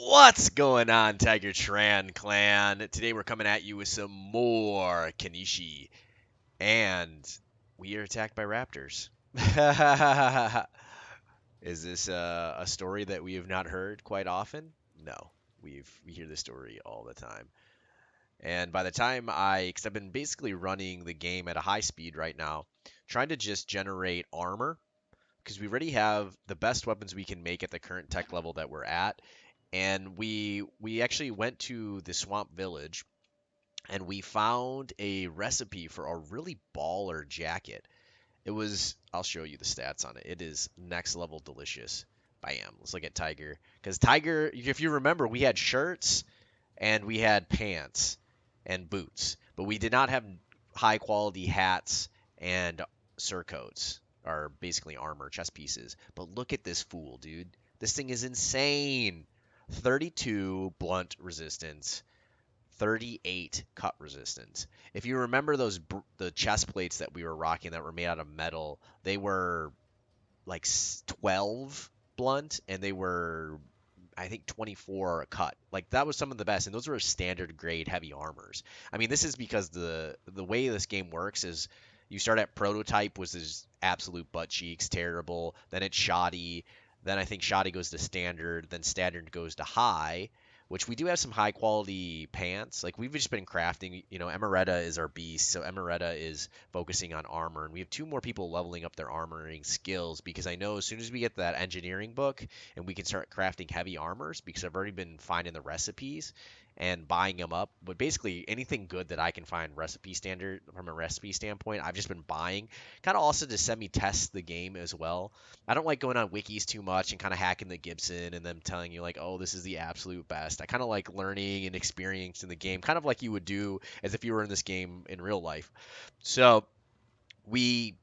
What's going on, Tiger Tran clan? Today we're coming at you with some more Kenshi, and we are attacked by Raptors. Is this a story that we have not heard quite often? No, we hear this story all the time. And by the time because I've been basically running the game at a high speed right now, trying to just generate armor because we already have the best weapons we can make at the current tech level that we're at, and we actually went to the swamp village and we found a recipe for a really baller jacket. I'll show you the stats on it. It is next level delicious. Bam. Let's look at Tiger. Because Tiger, if you remember, we had shirts and we had pants and boots, but we did not have high quality hats and surcoats, or basically armor, chest pieces. But look at this fool, dude. This thing is insane. 32 blunt resistance, 38 cut resistance. If you remember the chest plates that we were rocking that were made out of metal, they were like 12 blunt and they were I think 24 a cut. Like that was some of the best, and those were standard grade heavy armors. I mean, this is because the way this game works is you start at prototype, was this absolute butt cheeks, terrible. Then it's shoddy. Then I think shoddy goes to standard. Then standard goes to high, which we do have some high quality pants. Like we've just been crafting. Emeretta is our beast, so Emeretta is focusing on armor, and we have two more people leveling up their armoring skills because I know as soon as we get that engineering book and we can start crafting heavy armors, because I've already been finding the recipes and buying them up. But basically anything good that I can find recipe standard from a recipe standpoint, I've just been buying. Kind of also to semi-test the game as well. I don't like going on wikis too much and kind of hacking the Gibson and them telling you like, oh, this is the absolute best. I kind of like learning and experiencing the game, kind of like you would do as if you were in this game in real life. So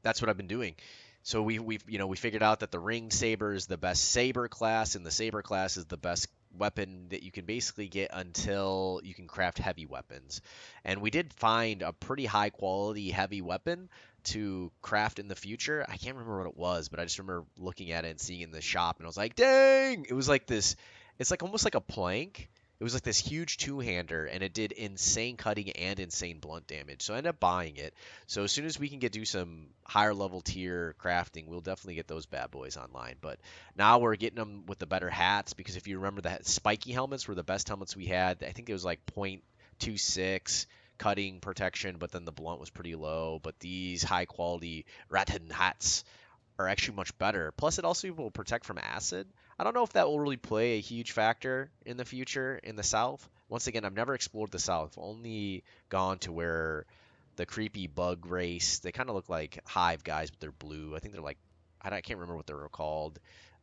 that's what I've been doing. So we figured out that the ringed saber is the best saber class, and the saber class is the best weapon that you can basically get until you can craft heavy weapons. And we did find a pretty high quality heavy weapon to craft in the future. I can't remember what it was, but I just remember looking at it and seeing it in the shop, and I was like, dang! It was like this. It's like almost like a plank. It was like this huge two-hander, and it did insane cutting and insane blunt damage. So I ended up buying it. So as soon as we can do some higher level tier crafting, we'll definitely get those bad boys online. But now we're getting them with the better hats, because if you remember, the spiky helmets were the best helmets we had. I think it was like 0.26 cutting protection, but then the blunt was pretty low. But these high quality rattan hats are actually much better. Plus, it also will protect from acid. I don't know if that will really play a huge factor in the future in the South. Once again, I've never explored the South. I've only gone to where the creepy bug race. They kind of look like hive guys, but they're blue. I think they're like, can't remember what they're called.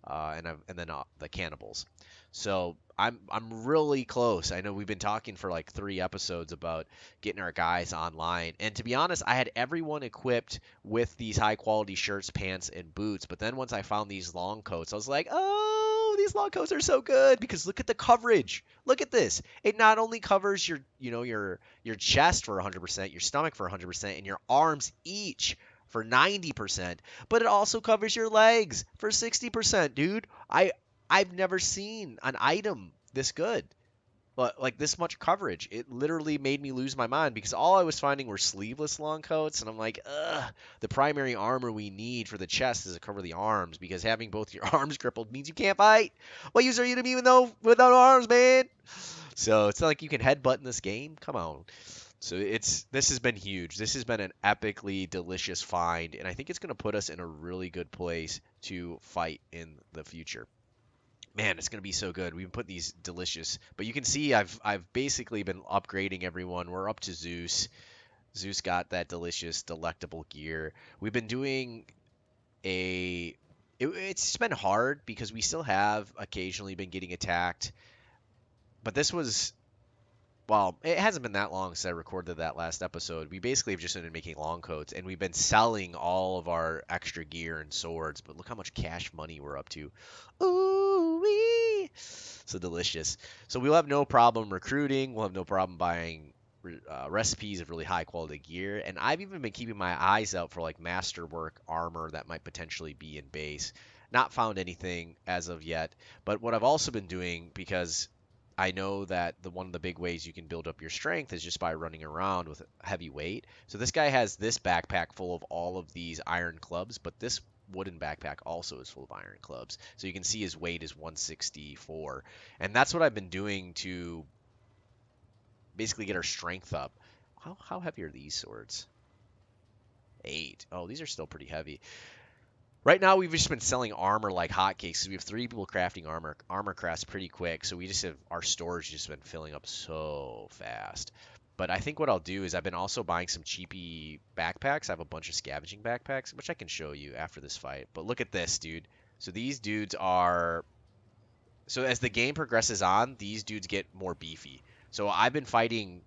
And then the cannibals. So I'm really close. I know we've been talking for like 3 episodes about getting our guys online. And to be honest, I had everyone equipped with these high quality shirts, pants, and boots. But then once I found these long coats, I was like, oh, these long coats are so good, because look at the coverage. Look at this. It not only covers your chest for 100%, your stomach for 100%, and your arms each for 90%, but it also covers your legs for 60%, dude. I've never seen an item this good. But like this much coverage, it literally made me lose my mind, because all I was finding were sleeveless long coats, and I'm like, ugh. The primary armor we need for the chest is to cover the arms, because having both your arms crippled means you can't fight. What use are you to me without arms, man? So it's not like you can headbutt in this game. Come on. So this has been huge. This has been an epically delicious find, and I think it's going to put us in a really good place to fight in the future. Man, it's going to be so good. We've been putting these delicious, but you can see I've basically been upgrading everyone. We're up to Zeus. Zeus got that delicious, delectable gear. We've been doing it's been hard because we still have occasionally been getting attacked, but this was, well, it hasn't been that long since I recorded that last episode. We basically have just been making long coats, and we've been selling all of our extra gear and swords. But look how much cash money we're up to. Ooh wee! So delicious. So we'll have no problem recruiting. We'll have no problem buying recipes of really high quality gear. And I've even been keeping my eyes out for like masterwork armor that might potentially be in base. Not found anything as of yet. But what I've also been doing, because I know that one of the big ways you can build up your strength is just by running around with heavy weight. So this guy has this backpack full of all of these iron clubs, but this wooden backpack also is full of iron clubs. So you can see his weight is 164. And that's what I've been doing to basically get our strength up. How heavy are these swords? 8. Oh, these are still pretty heavy. Right now, we've just been selling armor like hotcakes. We have 3 people crafting armor. Armor crafts pretty quick, so we just have our storage just been filling up so fast. But I think what I'll do is I've been also buying some cheapy backpacks. I have a bunch of scavenging backpacks, which I can show you after this fight. But look at this, dude. So these dudes are. So as the game progresses on, these dudes get more beefy. So I've been fighting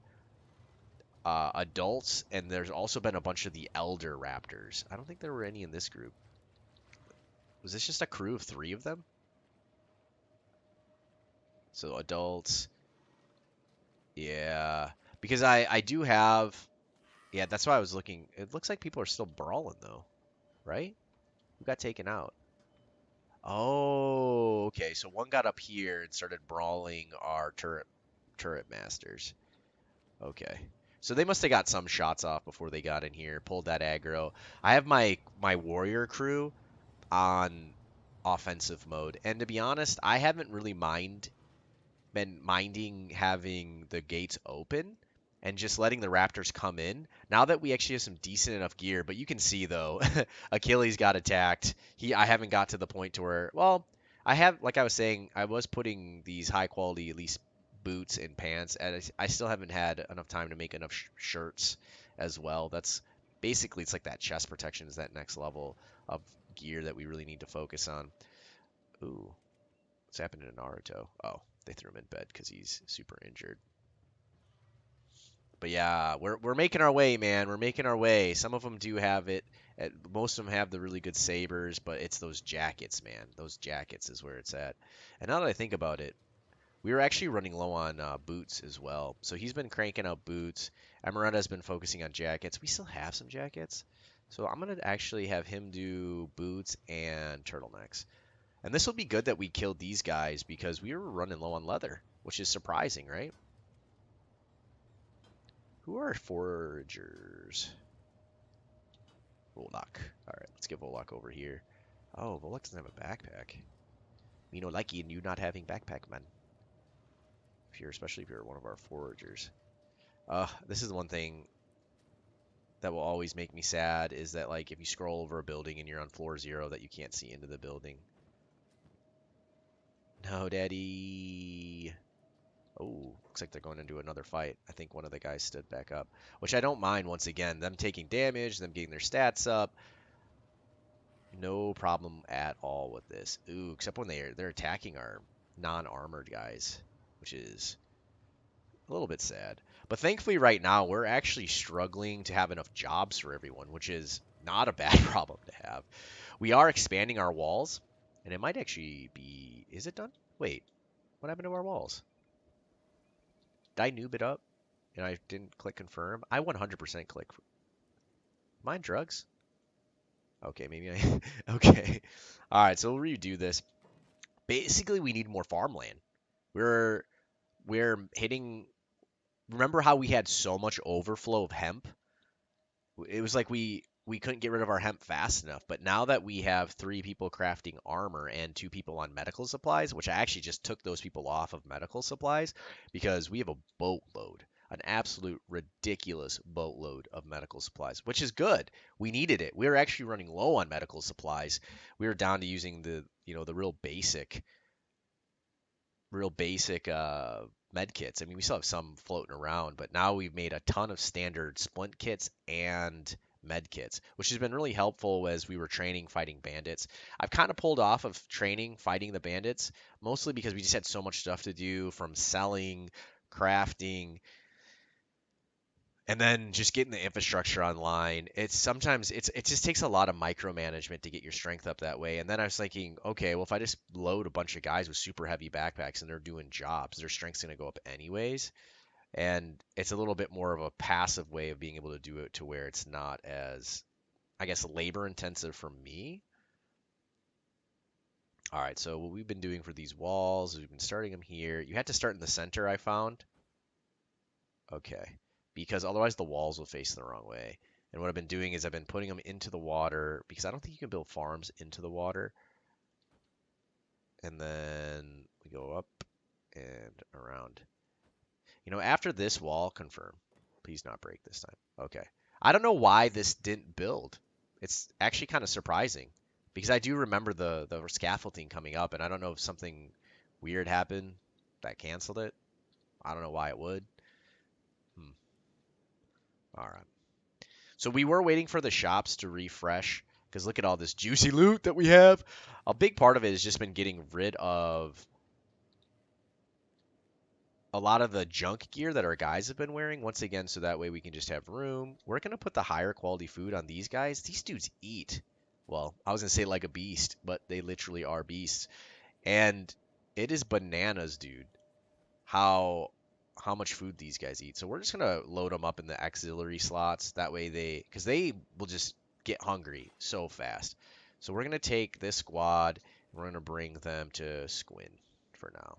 adults, and there's also been a bunch of the elder raptors. I don't think there were any in this group. Was this just a crew of 3 of them? So adults. Yeah. Because I do have. Yeah, that's why I was looking. It looks like people are still brawling, though. Right? Who got taken out? Oh, okay. So one got up here and started brawling our turret masters. Okay. So they must have got some shots off before they got in here, pulled that aggro. I have my warrior crew on offensive mode, and to be honest, I haven't really been minding having the gates open and just letting the Raptors come in. Now that we actually have some decent enough gear, but you can see though, Achilles got attacked. I haven't got to the point to where, well, I have, like I was saying, I was putting these high quality at least boots and pants, and I still haven't had enough time to make enough shirts as well. That's basically, it's like that chest protection is that next level of gear that we really need to focus on. Ooh, what's happened to Naruto? Oh, they threw him in bed because he's super injured. But yeah, we're making our way, man. We're making our way. Some of them do have it. Most of them have the really good sabers, but it's those jackets, man. Those jackets is where it's at. And now that I think about it, we were actually running low on boots as well. So he's been cranking out boots. Amaretta's been focusing on jackets. We still have some jackets. So I'm going to actually have him do boots and turtlenecks. And this will be good that we killed these guys because we were running low on leather, which is surprising, right? Who are foragers? Volak. Alright, let's get Volak over here. Oh, Volak doesn't have a backpack. Me no likey you not having backpack, man. Especially if you're one of our foragers. This is the one thing that will always make me sad is that, like, if you scroll over a building and you're on floor 0, that you can't see into the building. No, daddy. Oh, looks like they're going into another fight. I think one of the guys stood back up, which I don't mind. Once again, them taking damage, them getting their stats up. No problem at all with this. Ooh, except when they're attacking our non-armored guys, which is a little bit sad. But thankfully right now we're actually struggling to have enough jobs for everyone, which is not a bad problem to have. We are expanding our walls, and it might actually be... Is it done? Wait, what happened to our walls? Did I noob it up and I didn't click confirm? I 100% click. Am I on drugs? Okay, maybe I... Okay. All right, so we'll redo this. Basically, we need more farmland. We're hitting. Remember how we had so much overflow of hemp? It was like we couldn't get rid of our hemp fast enough. But now that we have 3 people crafting armor and 2 people on medical supplies, which I actually just took those people off of medical supplies because we have a boatload, an absolute ridiculous boatload of medical supplies, which is good. We needed it. We were actually running low on medical supplies. We were down to using the real basic med kits. I mean, we still have some floating around, but now we've made a ton of standard splint kits and med kits, which has been really helpful as we were training fighting bandits. I've kind of pulled off of training fighting the bandits, mostly because we just had so much stuff to do from selling, crafting, and then just getting the infrastructure online. It just takes a lot of micromanagement to get your strength up that way. And then I was thinking, okay, well, if I just load a bunch of guys with super heavy backpacks and they're doing jobs, their strength's going to go up anyways. And it's a little bit more of a passive way of being able to do it to where it's not as, I guess, labor intensive for me. All right, so what we've been doing for these walls is we've been starting them here. You had to start in the center, I found. Okay, because otherwise the walls will face the wrong way. And what I've been doing is I've been putting them into the water because I don't think you can build farms into the water. And then we go up and around. You know, after this wall, confirm. Please not break this time. Okay. I don't know why this didn't build. It's actually kind of surprising because I do remember the scaffolding coming up, and I don't know if something weird happened that canceled it. I don't know why it would. Hmm. All right. So we were waiting for the shops to refresh because look at all this juicy loot that we have. A big part of it has just been getting rid of a lot of the junk gear that our guys have been wearing once again so that way we can just have room. We're going to put the higher quality food on these guys. These dudes eat. Well, I was going to say like a beast, but they literally are beasts. And it is bananas, dude. How much food these guys eat. So we're just going to load them up in the auxiliary slots that way cuz they will just get hungry so fast. So we're going to take this squad and we're going to bring them to Squin for now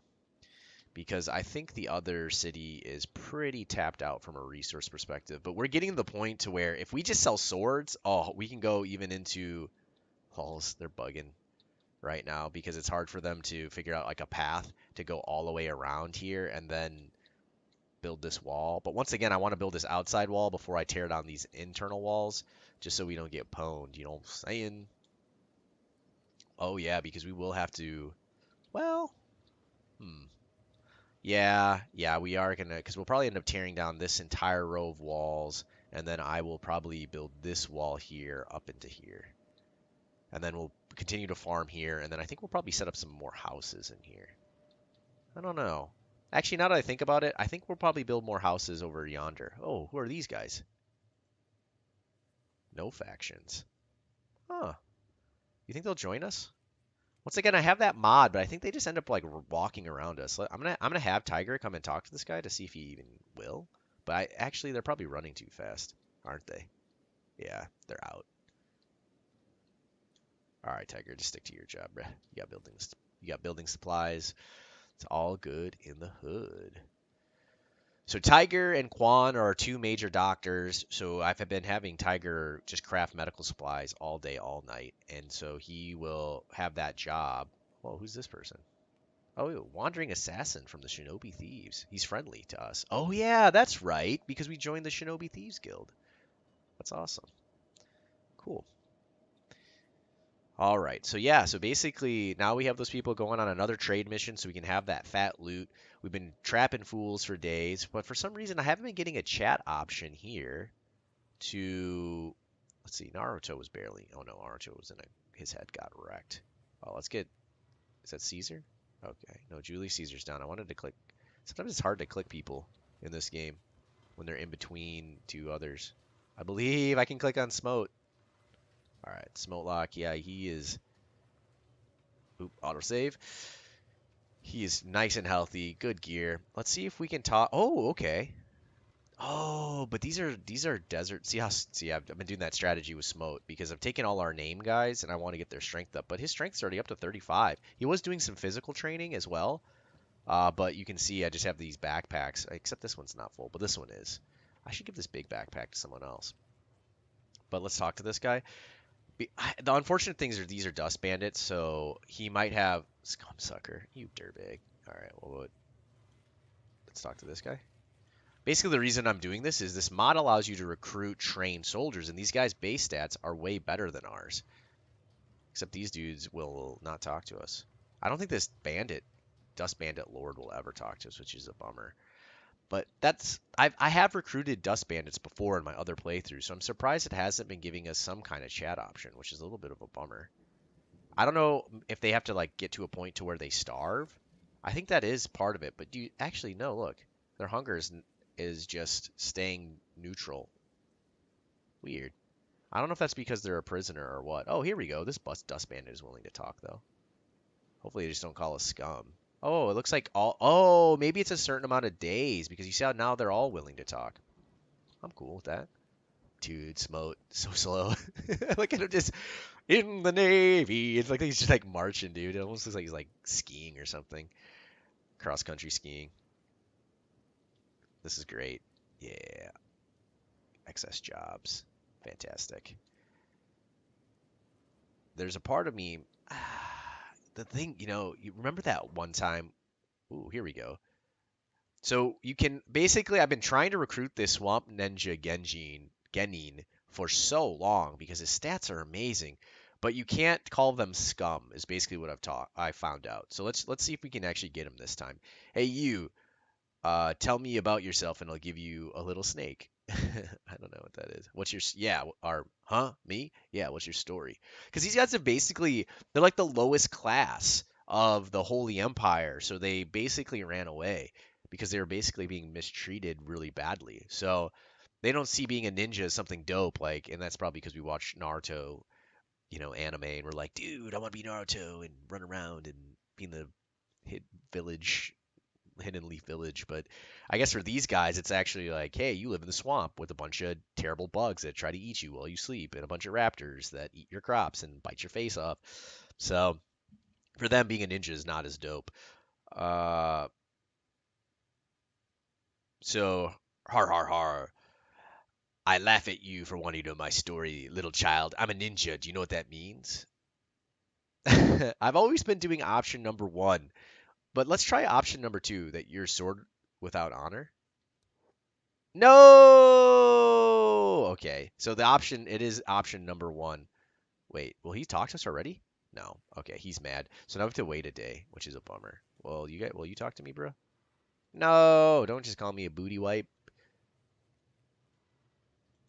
because I think the other city is pretty tapped out from a resource perspective. But we're getting to the point to where if we just sell swords, oh, we can go even into halls. They're bugging right now because it's hard for them to figure out like a path to go all the way around here and then build this wall. But once again, I want to build this outside wall before I tear down these internal walls just so we don't get pwned, you know what I'm saying? Oh yeah, because we will have to, well, hmm. Yeah, we are gonna, because we'll probably end up tearing down this entire row of walls, and then I will probably build this wall here up into here. And then we'll continue to farm here, and then I think we'll probably set up some more houses in here. I don't know. Actually, now that I think about it, I think we'll probably build more houses over yonder. Oh, who are these guys? No factions. Huh. You think they'll join us? Once again, I have that mod, but I think they just end up like walking around us. I'm gonna have Tiger come and talk to this guy to see if he even will. But actually they're probably running too fast, aren't they? Yeah, they're out. All right, Tiger, just stick to your job, bruh. You got building supplies. It's all good in the hood. So Tiger and Quan are our two major doctors. So I've been having Tiger just craft medical supplies all day, all night, and so he will have that job. Whoa, who's this person? Oh, wandering assassin from the Shinobi Thieves. He's friendly to us. Oh yeah, that's right, because we joined the Shinobi Thieves Guild. That's awesome. Cool. All right. So yeah, so basically now we have those people going on another trade mission so we can have that fat loot. We've been trapping fools for days, but for some reason I haven't been getting a chat option here to let's see, Naruto was barely. Oh no, Naruto was in a his head got wrecked. Oh, let's get is that Caesar? Okay. No, Julius Caesar's down. I wanted to click. Sometimes it's hard to click people in this game when they're in between two others. I believe I can click on Smote. All right, Smote Lock. Yeah, he is. Oop, autosave. He is nice and healthy. Good gear. Let's see if we can talk. Oh, okay. Oh, but these are desert. I've been doing that strategy with Smote because I've taken all our name guys and I want to get their strength up. But his strength's already up to 35. He was doing some physical training as well. But you can see I just have these backpacks, except this one's not full, but this one is. I should give this big backpack to someone else. But let's talk to this guy. The unfortunate things are these are dust bandits, so he might have scum sucker. You dirtbag. All right, well, let's talk to this guy. Basically, the reason I'm doing this is this mod allows you to recruit trained soldiers, and these guys' base stats are way better than ours. Except these dudes will not talk to us. I don't think this Dust Bandit Lord will ever talk to us, which is a bummer. But I have recruited Dust Bandits before in my other playthroughs, so I'm surprised it hasn't been giving us some kind of chat option, which is a little bit of a bummer. I don't know if they have to like get to a point to where they starve. I think that is part of it, but do you actually no, look. Their hunger is just staying neutral. Weird. I don't know if that's because they're a prisoner or what. Oh, here we go. This Dust Bandit is willing to talk though. Hopefully they just don't call us scum. Oh, it looks like all. Oh, maybe it's a certain amount of days because you see how now they're all willing to talk. I'm cool with that. dude, Smote, so slow. Look at him just in the Navy. It's like he's just like marching, dude. It almost looks like he's like skiing or something. Cross country skiing. This is great. Yeah. Excess jobs. Fantastic. There's a part of me. The thing, you remember that one time? Ooh, here we go. So you can basically, I've been trying to recruit this Swamp Ninja Genin for so long because his stats are amazing, but you can't call them scum. Is basically what I found out. So let's see if we can actually get him this time. Hey you, tell me about yourself and I'll give you a little snake. I don't know what that is. What's your yeah, or huh? Me? Yeah, what's your story? Because these guys are basically they're like the lowest class of the Holy Empire, so they basically ran away because they were basically being mistreated really badly. So they don't see being a ninja as something dope, like, and that's probably because we watch Naruto, anime, and we're like, dude, I want to be Naruto and run around and be in the hit village Hidden Leaf Village, but I guess for these guys, it's actually like, hey, you live in the swamp with a bunch of terrible bugs that try to eat you while you sleep, and a bunch of raptors that eat your crops and bite your face off. So for them, being a ninja is not as dope. Uh, so har har har. I laugh at you for wanting to know my story, little child. I'm a ninja. Do you know what that means? I've always been doing option number one, but let's try option number two, that you're sword without honor. No. Okay. So it is option number one. Wait, will he talk to us already? No. Okay, he's mad. So now we have to wait a day, which is a bummer. Well, will you talk to me, bro? No, don't just call me a booty wipe.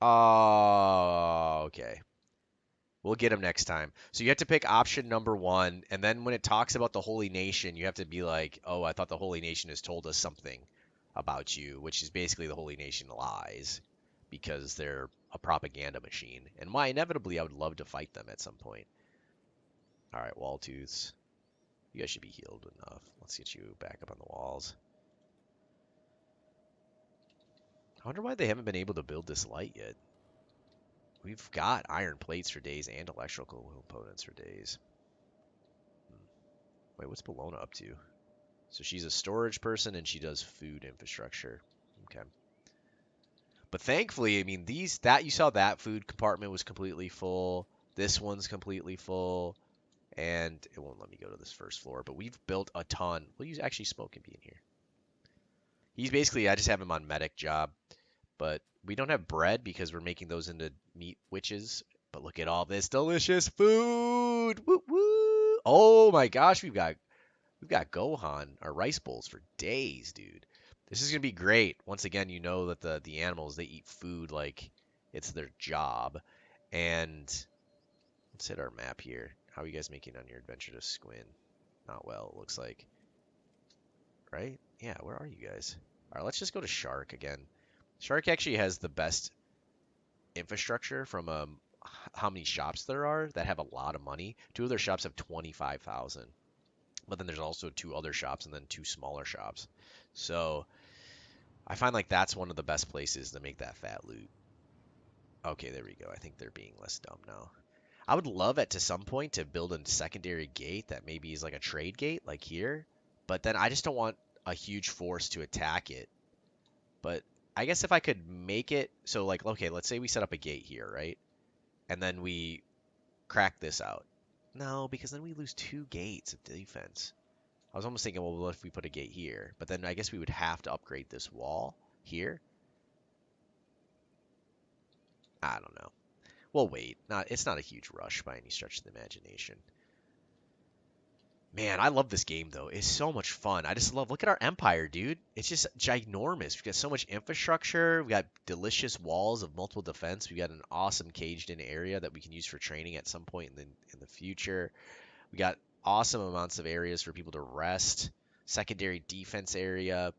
Oh, okay. We'll get him next time. So you have to pick option number one, and then when it talks about the Holy Nation, you have to be like, oh, I thought the Holy Nation has told us something about you, which is basically the Holy Nation lies because they're a propaganda machine. And why inevitably I would love to fight them at some point. All right, wall tooths. You guys should be healed enough. Let's get you back up on the walls. I wonder why they haven't been able to build this light yet. We've got iron plates for days and electrical components for days. Wait, what's Bologna up to? So she's a storage person and she does food infrastructure. Okay. But thankfully, I mean, you saw that food compartment was completely full. This one's completely full. And it won't let me go to this first floor, but we've built a ton. We'll use actually Smoke can be in here. He's basically, I just have him on medic job, but we don't have bread because we're making those into meat witches. But look at all this delicious food. Woo woo. Oh my gosh, we've got Gohan, our rice bowls for days, dude. This is gonna be great. Once again, you know that the animals, they eat food like it's their job. And let's hit our map here. How are you guys making on your adventure to Squin? Not well, it looks like. Right? Yeah, where are you guys? Alright, let's just go to Shark again. Shark actually has the best infrastructure from how many shops there are that have a lot of money. Two of their shops have 25,000. But then there's also two other shops and then two smaller shops. So I find like that's one of the best places to make that fat loot. Okay, there we go. I think they're being less dumb now. I would love it to some point to build a secondary gate that maybe is like a trade gate, like here. But then I just don't want a huge force to attack it. But I guess if I could make it so, like, okay, let's say we set up a gate here, right? And then we crack this out. No, because then we lose two gates of defense. I was almost thinking, well, what if we put a gate here? But then I guess we would have to upgrade this wall here. I don't know. We'll wait. It's not a huge rush by any stretch of the imagination. Man, I love this game though. It's so much fun. I just look at our empire, dude. It's just ginormous. We've got so much infrastructure. We got delicious walls of multiple defense. We got an awesome caged in area that we can use for training at some point in the future. We got awesome amounts of areas for people to rest. Secondary defense area,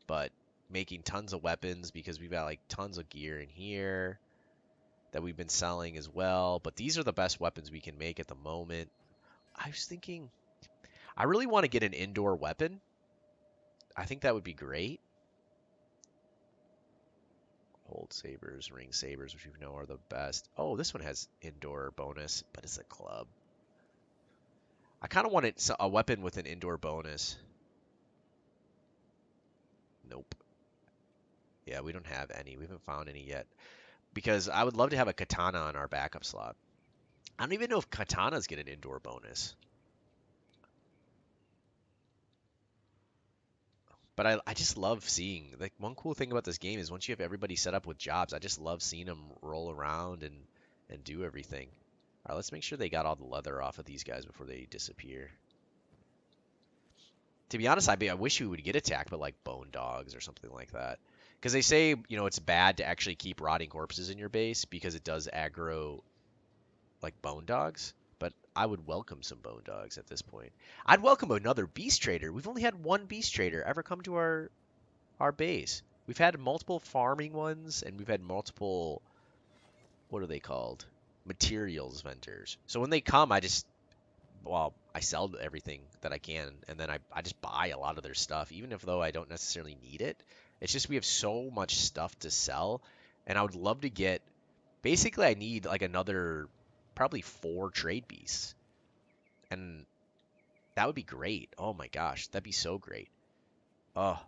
but making tons of weapons because we've got like tons of gear in here that we've been selling as well. But these are the best weapons we can make at the moment. I was thinking I really want to get an indoor weapon. I think that would be great. Hold sabers, ring sabers, which we know are the best. Oh, this one has indoor bonus, but it's a club. I kind of want a weapon with an indoor bonus. Nope. Yeah, we don't have any. We haven't found any yet. Because I would love to have a katana on our backup slot. I don't even know if katanas get an indoor bonus. But I just love seeing, like, one cool thing about this game is once you have everybody set up with jobs, I just love seeing them roll around and do everything. All right, let's make sure they got all the leather off of these guys before they disappear. To be honest, I wish we would get attacked by like bone dogs or something like that. Because they say, it's bad to actually keep rotting corpses in your base because it does aggro like bone dogs. But I would welcome some bone dogs at this point. I'd welcome another beast trader. We've only had one beast trader ever come to our base. We've had multiple farming ones and we've had multiple, what are they called? Materials vendors. So when they come, I sell everything that I can, and then I just buy a lot of their stuff, even if though I don't necessarily need it. It's just we have so much stuff to sell, and I would love to get. Basically, I need like another, probably 4 trade beasts, and that would be great. Oh my gosh, that'd be so great. Oh,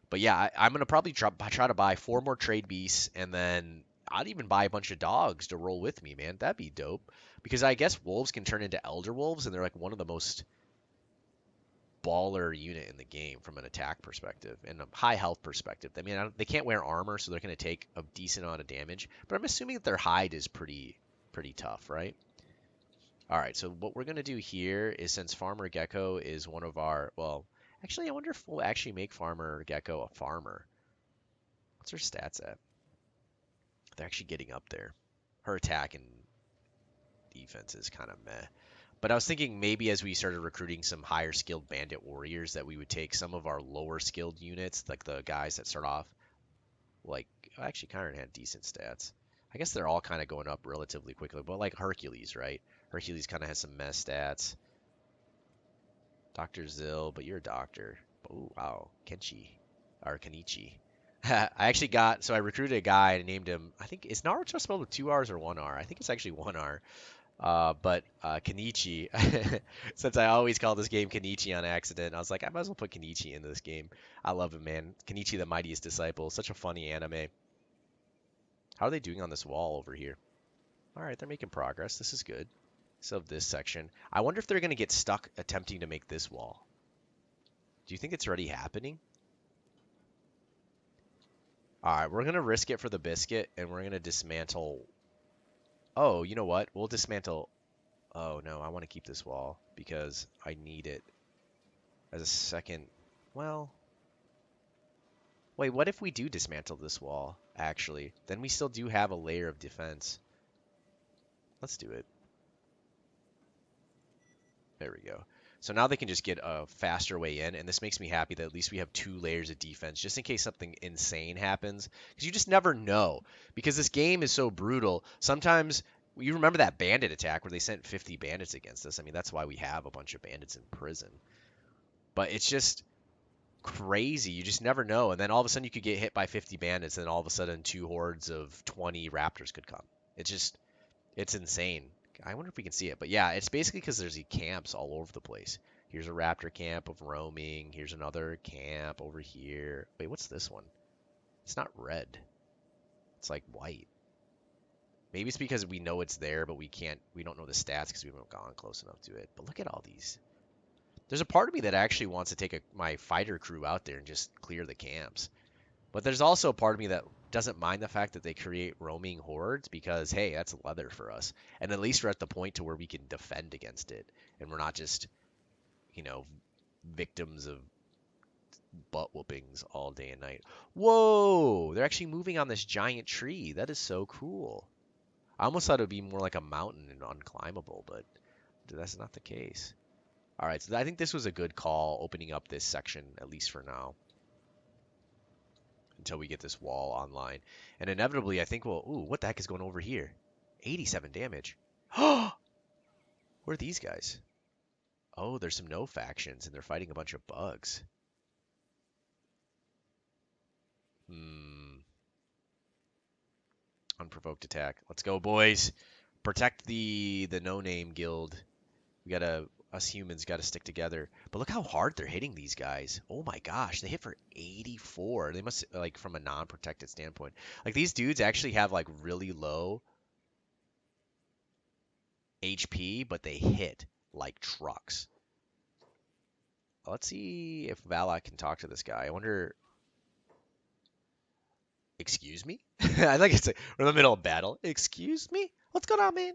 but yeah, I'm gonna probably try to buy 4 more trade beasts, and then I'd even buy a bunch of dogs to roll with me, man. That'd be dope. Because I guess wolves can turn into elder wolves, and they're like one of the most baller unit in the game from an attack perspective and a high health perspective. I mean, they can't wear armor, so they're going to take a decent amount of damage. But I'm assuming that their hide is pretty tough, right? All right. So what we're going to do here is, since Farmer Gecko is one of our, well, actually, I wonder if we'll actually make Farmer Gecko a farmer. What's her stats at? They're actually getting up there. Her attack and defense is kind of meh. But I was thinking maybe as we started recruiting some higher skilled bandit warriors that we would take some of our lower skilled units, like the guys that start off like, actually Chiron had decent stats. I guess they're all kind of going up relatively quickly, but like Hercules, right? Hercules kind of has some mess stats. Dr. Zill, but you're a doctor. Oh, wow. Kenshi. Or Kenichi. I actually so I recruited a guy and named him, I think, is Naruto spelled with 2 R's or 1 R? I think it's actually 1 R. But Kenichi, since I always call this game Kenichi on accident, I was like, I might as well put Kenichi into this game. I love him, man. Kenichi the Mightiest Disciple. Such a funny anime. How are they doing on this wall over here? All right, they're making progress. This is good. So this section. I wonder if they're going to get stuck attempting to make this wall. Do you think it's already happening? All right, we're going to risk it for the biscuit, and we're going to dismantle. Oh, you know what? We'll dismantle. Oh, no, I want to keep this wall because I need it as a second. Well, wait, what if we do dismantle this wall, actually? Then we still do have a layer of defense. Let's do it. There we go. So now they can just get a faster way in, and this makes me happy that at least we have 2 layers of defense, just in case something insane happens. Because you just never know. Because this game is so brutal. Sometimes, you remember that bandit attack where they sent 50 bandits against us. I mean, that's why we have a bunch of bandits in prison. But it's just crazy. You just never know. And then all of a sudden you could get hit by 50 bandits, and then all of a sudden 2 hordes of 20 raptors could come. It's insane. I wonder if we can see it. But yeah, it's basically because there's these camps all over the place. Here's a raptor camp of roaming. Here's another camp over here. Wait, what's this one? It's not red. It's like white. Maybe it's because we know it's there, but we don't know the stats because we haven't gone close enough to it. But look at all these. There's a part of me that actually wants to take my fighter crew out there and just clear the camps. But there's also a part of me that doesn't mind the fact that they create roaming hordes because, hey, that's leather for us. And at least we're at the point to where we can defend against it. And we're not just, victims of butt whoopings all day and night. Whoa! They're actually moving on this giant tree. That is so cool. I almost thought it would be more like a mountain and unclimbable, but that's not the case. All right, so I think this was a good call, opening up this section, at least for now, until we get this wall online. And inevitably, I think ooh, what the heck is going over here? 87 damage. What are these guys? Oh, there's some no factions, and they're fighting a bunch of bugs. Hmm. Unprovoked attack. Let's go, boys. Protect the no-name guild. We gotta us humans gotta stick together. But look how hard they're hitting these guys. Oh my gosh, they hit for 84. They must like from a non-protected standpoint. Like these dudes actually have like really low HP, but they hit like trucks. Let's see if Valak can talk to this guy. I wonder. Excuse me? I think it's like we're in the middle of battle. Excuse me? What's going on, man?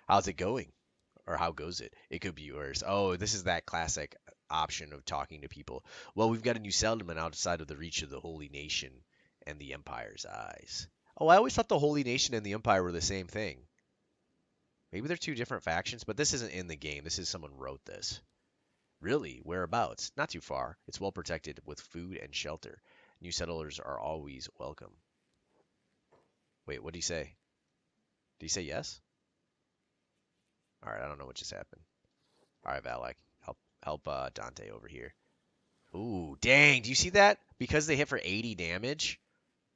How's it going? Or how goes it? It could be worse. Oh, this is that classic option of talking to people. Well, we've got a new settlement outside of the reach of the Holy Nation and the Empire's eyes. Oh, I always thought the Holy Nation and the Empire were the same thing. Maybe they're two different factions, but this isn't in the game. This is someone wrote this. Really? Whereabouts? Not too far. It's well protected with food and shelter. New settlers are always welcome. Wait, what did he say? Did he say yes? All right, I don't know what just happened. All right, Valak, help Dante over here. Ooh, dang! Do you see that? Because they hit for 80 damage,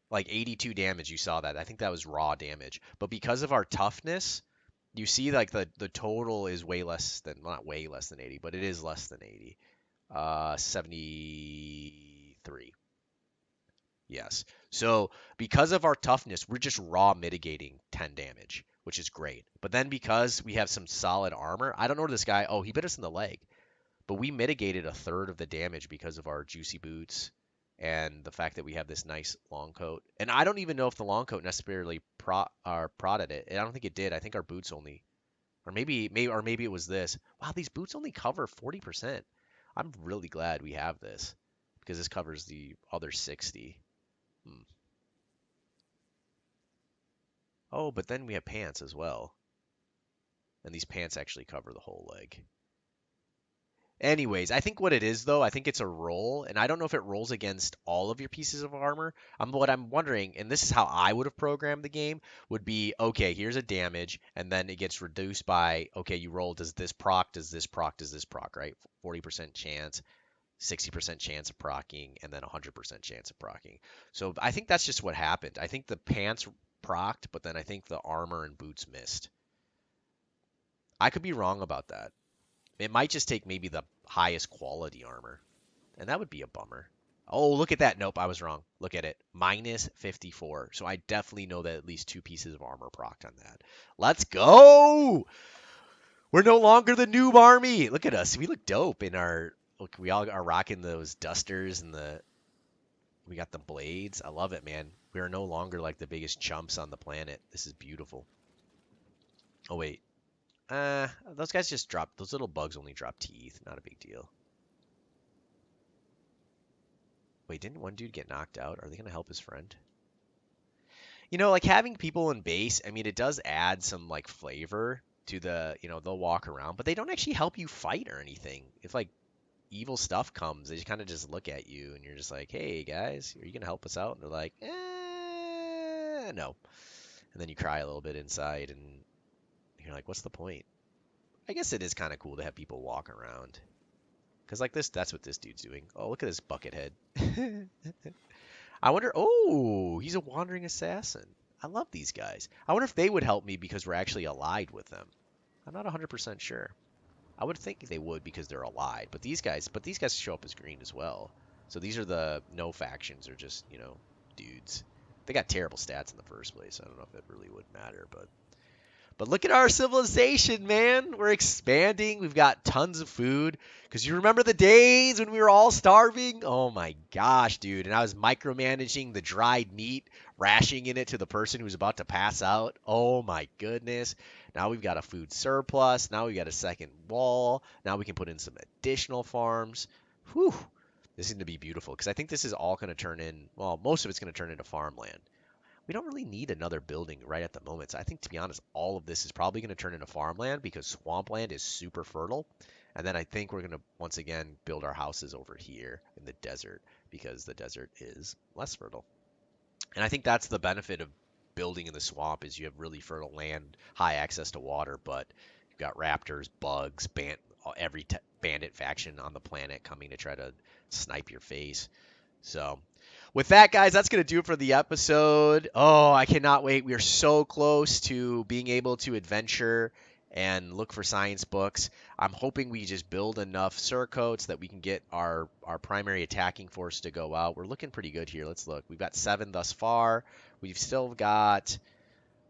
like 82 damage. You saw that. I think that was raw damage. But because of our toughness, you see like the total is way less than, well, not way less than 80, but it is less than 80. 73. Yes. So because of our toughness, we're just raw mitigating 10 damage, which is great. But then because we have some solid armor, I don't know where this guy. Oh, he bit us in the leg. But we mitigated a third of the damage because of our juicy boots and the fact that we have this nice long coat. And I don't even know if the long coat necessarily prodded it. And I don't think it did. I think our boots only, or maybe it was this. Wow, these boots only cover 40%. I'm really glad we have this because this covers the other 60. Hmm. Oh, but then we have pants as well. And these pants actually cover the whole leg. Anyways, I think what it is though, I think it's a roll, and I don't know if it rolls against all of your pieces of armor. What I'm wondering, and this is how I would have programmed the game, would be okay, here's a damage, and then it gets reduced by okay, you roll, does this proc, does this proc, does this proc, right? 40% chance, 60% chance of procking, and then 100% chance of procking. So I think that's just what happened. I think the pants procced, but then I think the armor and boots missed. I could be wrong about that. It might just take maybe the highest quality armor, and that would be a bummer. Oh, look at that. Nope, I was wrong. Look at it. Minus 54. So I definitely know that at least two pieces of armor procced on that. Let's go! We're no longer the noob army. Look at us. We look dope in our... Look, we all are rocking those dusters and we got the blades. I love it, man. We are no longer like the biggest chumps on the planet. This is beautiful. Oh, wait. Those guys just dropped... Those little bugs only drop teeth. Not a big deal. Wait, didn't one dude get knocked out? Are they going to help his friend? You know, like having people in base, I mean, it does add some like flavor to they'll walk around, but they don't actually help you fight or anything. If like evil stuff comes, they kind of just look at you and you're just like, hey guys, are you going to help us out? And they're like, no. And then you cry a little bit inside and you're like, what's the point? I guess it is kind of cool to have people walk around. Because like this, that's what this dude's doing. Oh, look at this bucket head. I wonder, oh, he's a wandering assassin. I love these guys. I wonder if they would help me because we're actually allied with them. I'm not 100% sure. I would think they would because they're allied, but these guys show up as green as well. So these are the no factions or just, dudes. They got terrible stats in the first place. I don't know if it really would matter, but look at our civilization, man. We're expanding. We've got tons of food. Because you remember the days when we were all starving? Oh my gosh, dude. And I was micromanaging the dried meat, rationing it to the person who was about to pass out. Oh my goodness. Now we've got a food surplus. Now we've got a second wall. Now we can put in some additional farms. Whew. This is going to be beautiful. Because I think this is all going to turn in, well, most of it's going to turn into farmland. We don't really need another building right at the moment. So I think, to be honest, all of this is probably going to turn into farmland because swampland is super fertile. And then I think we're going to, once again, build our houses over here in the desert because the desert is less fertile. And I think that's the benefit of building in the swamp is you have really fertile land, high access to water, but you've got raptors, bugs, every bandit faction on the planet coming to try to snipe your face. So With that, guys, that's going to do it for the episode. Oh, I cannot wait. We are so close to being able to adventure and look for science books. I'm hoping we just build enough surcoats that we can get our primary attacking force to go out. We're looking pretty good here. Let's look. We've got 7 thus far. We've still got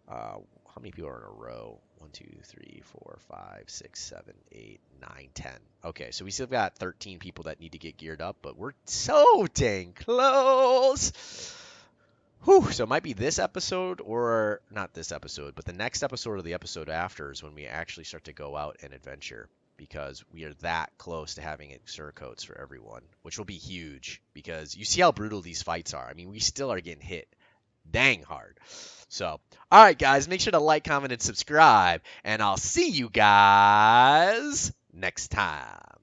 how many people are in a row? 1, 2, 3, 4, 5, 6, 7, 8, 9, 10. Okay, so we still got 13 people that need to get geared up, but we're so dang close. Whew, so it might be this episode or not this episode, but the next episode or the episode after is when we actually start to go out and adventure because we are that close to having surcoats for everyone, which will be huge because you see how brutal these fights are. I mean, we still are getting hit dang hard. So, all right, guys, make sure to like, comment, and subscribe, and I'll see you guys next time.